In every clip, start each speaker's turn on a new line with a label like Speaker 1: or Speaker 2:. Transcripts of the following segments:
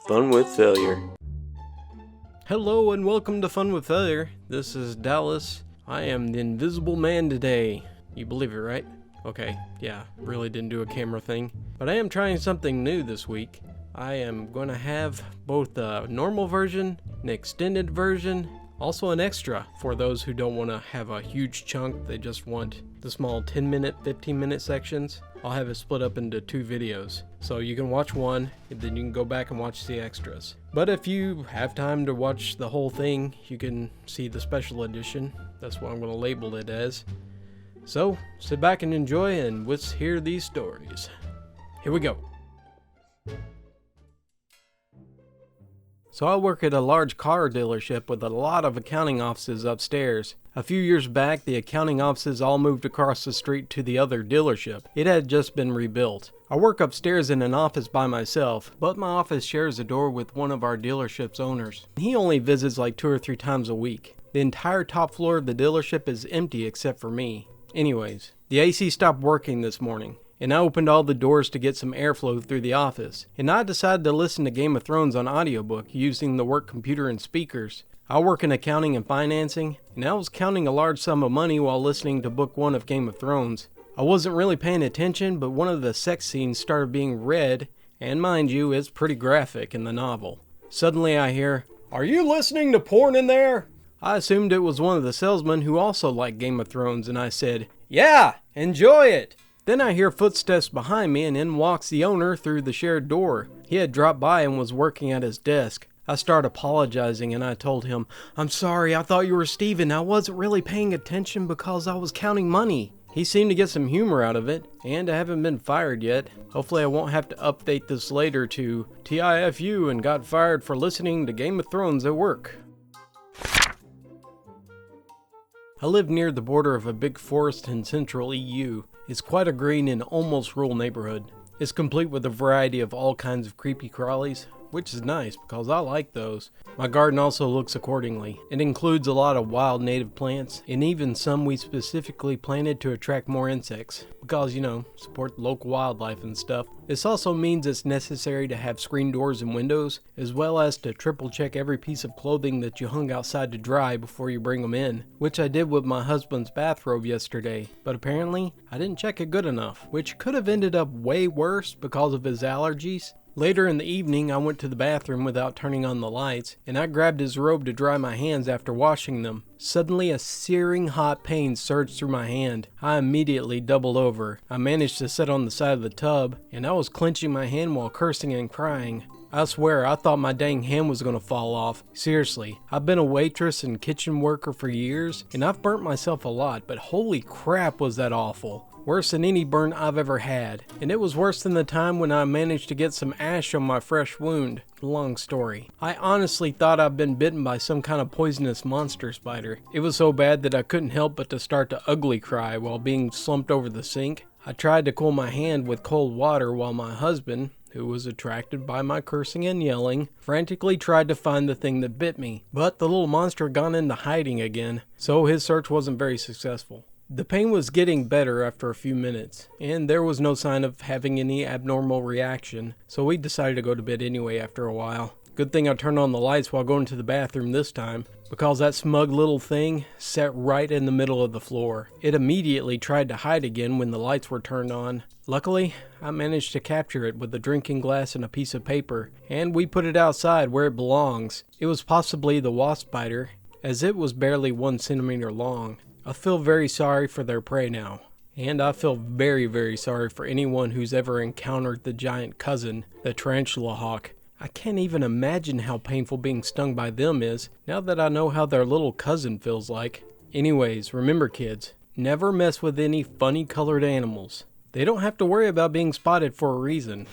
Speaker 1: Fun with Failure.
Speaker 2: Hello and welcome to Fun with Failure. This is Dallas. I am the invisible man today. You believe it, right? Okay, yeah, really didn't do a camera thing. But I am trying something new this week. I am going to have both a normal version, an extended version, also an extra for those who don't want to have a huge chunk. They just want the small 10-minute, 15-minute sections. I'll have it split up into 2 videos. So you can watch one, and then you can go back and watch the extras. But if you have time to watch the whole thing, you can see the special edition. That's what I'm going to label it as. So, sit back and enjoy, and let's hear these stories. Here we go. So I work at a large car dealership with a lot of accounting offices upstairs. A few years back, the accounting offices all moved across the street to the other dealership. It had just been rebuilt. I work upstairs in an office by myself, but my office shares a door with one of our dealership's owners. He only visits like 2 or 3 times a week. The entire top floor of the dealership is empty except for me. Anyways, the AC stopped working this morning, and I opened all the doors to get some airflow through the office, and I decided to listen to Game of Thrones on audiobook using the work computer and speakers. I work in accounting and financing, and I was counting a large sum of money while listening to book 1 of Game of Thrones. I wasn't really paying attention, but one of the sex scenes started being read, and mind you, it's pretty graphic in the novel. Suddenly I hear, "Are you listening to porn in there?" I assumed it was one of the salesmen who also liked Game of Thrones, and I said, "Yeah, enjoy it." Then I hear footsteps behind me, and in walks the owner through the shared door. He had dropped by and was working at his desk. I started apologizing, and I told him, "I'm sorry, I thought you were Steven. I wasn't really paying attention because I was counting money." He seemed to get some humor out of it, and I haven't been fired yet. Hopefully I won't have to update this later to TIFU and got fired for listening to Game of Thrones at work. I live near the border of a big forest in central EU. It's quite a green and almost rural neighborhood. It's complete with a variety of all kinds of creepy crawlies, which is nice because I like those. My garden also looks accordingly. It includes a lot of wild native plants, and even some we specifically planted to attract more insects, because, support local wildlife and stuff. This also means it's necessary to have screen doors and windows, as well as to triple check every piece of clothing that you hung outside to dry before you bring them in, which I did with my husband's bathrobe yesterday, but apparently I didn't check it good enough, which could have ended up way worse because of his allergies. Later in the evening, I went to the bathroom without turning on the lights, and I grabbed his robe to dry my hands after washing them. Suddenly, a searing hot pain surged through my hand. I immediately doubled over. I managed to sit on the side of the tub, and I was clenching my hand while cursing and crying. I swear, I thought my dang hand was gonna fall off. Seriously, I've been a waitress and kitchen worker for years, and I've burnt myself a lot, but holy crap was that awful. Worse than any burn I've ever had. And it was worse than the time when I managed to get some ash on my fresh wound. Long story. I honestly thought I'd been bitten by some kind of poisonous monster spider. It was so bad that I couldn't help but to start to ugly cry while being slumped over the sink. I tried to cool my hand with cold water while my husband, who was attracted by my cursing and yelling, frantically tried to find the thing that bit me. But the little monster had gone into hiding again, so his search wasn't very successful. The pain was getting better after a few minutes, and there was no sign of having any abnormal reaction, so we decided to go to bed anyway after a while. Good thing I turned on the lights while going to the bathroom this time, because that smug little thing sat right in the middle of the floor. It immediately tried to hide again when the lights were turned on. Luckily, I managed to capture it with a drinking glass and a piece of paper, and we put it outside where it belongs. It was possibly the wasp spider, as it was barely 1 centimeter long. I feel very sorry for their prey now, and I feel very, very sorry for anyone who's ever encountered the giant cousin, the tarantula hawk. I can't even imagine how painful being stung by them is, now that I know how their little cousin feels like. Anyways, remember kids, never mess with any funny colored animals. They don't have to worry about being spotted for a reason.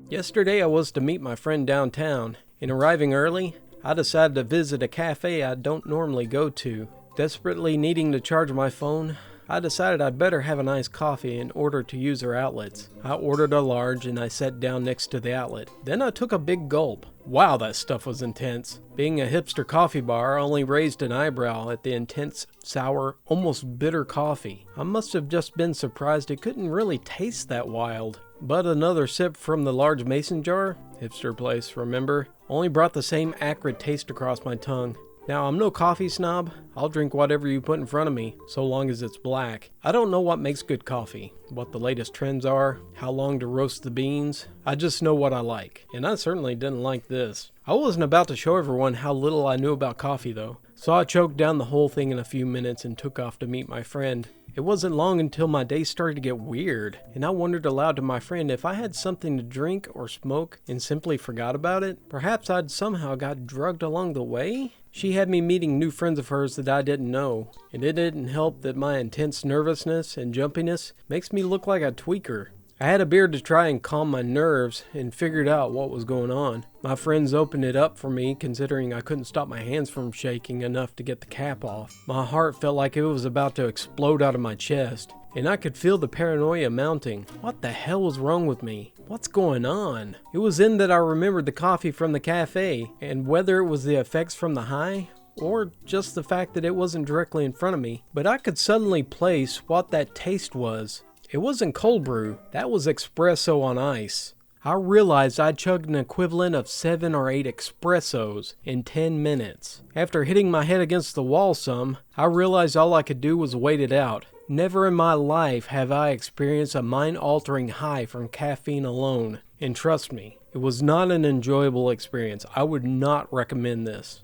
Speaker 2: Yesterday I was to meet my friend downtown, and arriving early, I decided to visit a cafe I don't normally go to. Desperately needing to charge my phone, I decided I'd better have a nice coffee in order to use her outlets. I ordered a large and I sat down next to the outlet. Then I took a big gulp. Wow, that stuff was intense. Being a hipster coffee bar, I only raised an eyebrow at the intense, sour, almost bitter coffee. I must have just been surprised it couldn't really taste that wild. But another sip from the large mason jar, hipster place, remember, only brought the same acrid taste across my tongue. Now, I'm no coffee snob. I'll drink whatever you put in front of me, so long as it's black. I don't know what makes good coffee, what the latest trends are, how long to roast the beans. I just know what I like, and I certainly didn't like this. I wasn't about to show everyone how little I knew about coffee though, so I choked down the whole thing in a few minutes and took off to meet my friend. It wasn't long until my day started to get weird, and I wondered aloud to my friend if I had something to drink or smoke and simply forgot about it. Perhaps I'd somehow got drugged along the way? She had me meeting new friends of hers that I didn't know, and it didn't help that my intense nervousness and jumpiness makes me look like a tweaker. I had a beer to try and calm my nerves and figured out what was going on. My friends opened it up for me considering I couldn't stop my hands from shaking enough to get the cap off. My heart felt like it was about to explode out of my chest, and I could feel the paranoia mounting. What the hell was wrong with me? What's going on? It was then that I remembered the coffee from the cafe, and whether it was the effects from the high, or just the fact that it wasn't directly in front of me, but I could suddenly place what that taste was. It wasn't cold brew, that was espresso on ice. I realized I'd chugged an equivalent of 7 or 8 espressos in 10 minutes. After hitting my head against the wall some, I realized all I could do was wait it out. Never in my life have I experienced a mind-altering high from caffeine alone. And trust me, it was not an enjoyable experience. I would not recommend this.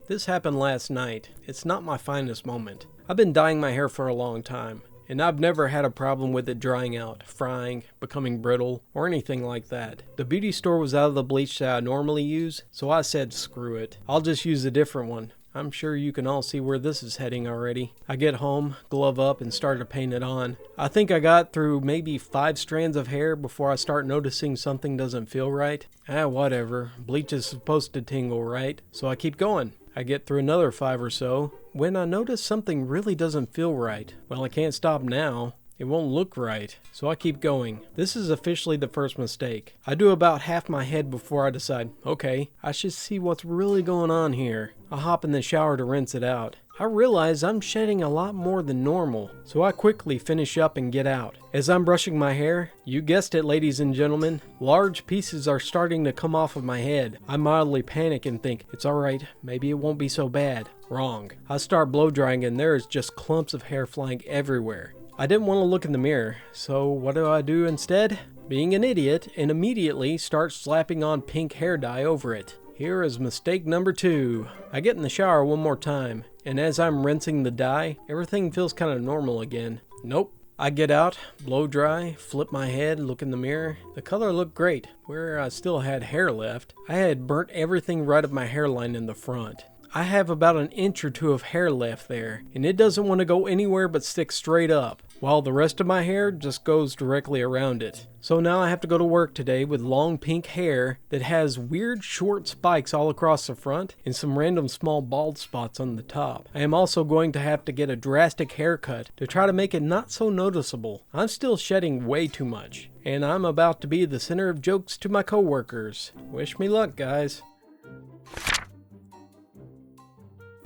Speaker 2: This happened last night. It's not my finest moment. I've been dyeing my hair for a long time, and I've never had a problem with it drying out, frying, becoming brittle, or anything like that. The beauty store was out of the bleach that I normally use, so I said screw it. I'll just use a different one. I'm sure you can all see where this is heading already. I get home, glove up, and start to paint it on. I think I got through maybe 5 strands of hair before I start noticing something doesn't feel right. Whatever. Bleach is supposed to tingle, right? So I keep going. I get through another 5 or so when I notice something really doesn't feel right. Well, I can't stop now. It won't look right, so I keep going. This is officially the first mistake. I do about half my head before I decide, okay, I should see what's really going on here. I hop in the shower to rinse it out. I realize I'm shedding a lot more than normal, so I quickly finish up and get out. As I'm brushing my hair, you guessed it ladies and gentlemen, large pieces are starting to come off of my head. I mildly panic and think, it's alright, maybe it won't be so bad. Wrong. I start blow drying and there is just clumps of hair flying everywhere. I didn't want to look in the mirror, so what do I do instead? Being an idiot, and immediately start slapping on pink hair dye over it. Here is mistake number 2. I get in the shower one more time, and as I'm rinsing the dye, everything feels kind of normal again. Nope. I get out, blow dry, flip my head, look in the mirror. The color looked great. Where I still had hair left, I had burnt everything right up my hairline in the front. I have about an inch or 2 of hair left there, and it doesn't want to go anywhere but stick straight up, while the rest of my hair just goes directly around it. So now I have to go to work today with long pink hair that has weird short spikes all across the front and some random small bald spots on the top. I am also going to have to get a drastic haircut to try to make it not so noticeable. I'm still shedding way too much, and I'm about to be the center of jokes to my coworkers. Wish me luck, guys.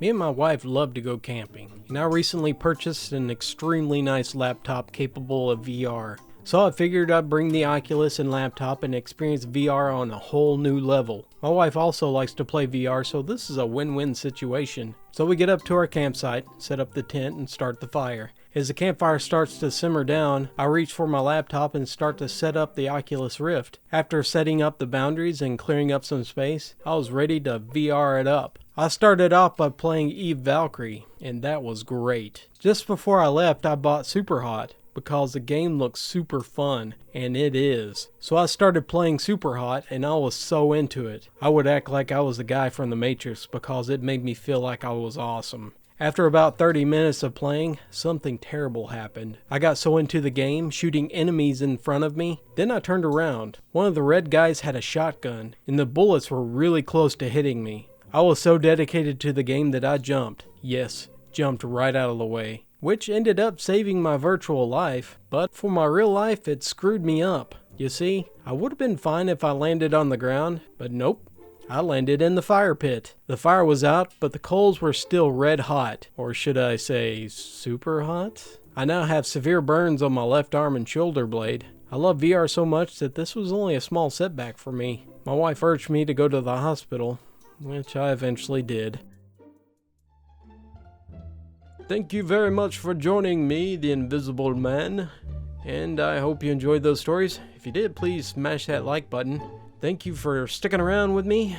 Speaker 2: Me and my wife love to go camping, and I recently purchased an extremely nice laptop capable of VR. So I figured I'd bring the Oculus and laptop and experience VR on a whole new level. My wife also likes to play VR, so this is a win-win situation. So we get up to our campsite, set up the tent, and start the fire. As the campfire starts to simmer down, I reach for my laptop and start to set up the Oculus Rift. After setting up the boundaries and clearing up some space, I was ready to VR it up. I started off by playing Eve Valkyrie, and that was great. Just before I left, I bought Superhot, because the game looks super fun, and it is. So I started playing Superhot, and I was so into it. I would act like I was the guy from the Matrix, because it made me feel like I was awesome. After about 30 minutes of playing, something terrible happened. I got so into the game, shooting enemies in front of me, then I turned around. One of the red guys had a shotgun, and the bullets were really close to hitting me. I was so dedicated to the game that I jumped. Yes, jumped right out of the way, which ended up saving my virtual life, but for my real life it screwed me up. You see, I would have been fine if I landed on the ground, but nope. I landed in the fire pit. The fire was out, but the coals were still red hot, or should I say super hot? I now have severe burns on my left arm and shoulder blade. I love VR so much that this was only a small setback for me. My wife urged me to go to the hospital, which I eventually did. Thank you very much for joining me, the Invisible Man, and I hope you enjoyed those stories. If you did, please smash that like button. Thank you for sticking around with me.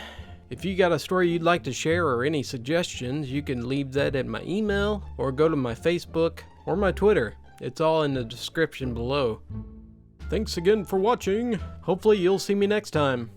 Speaker 2: If you got a story you'd like to share or any suggestions, you can leave that in my email or go to my Facebook or my Twitter. It's all in the description below. Thanks again for watching. Hopefully you'll see me next time.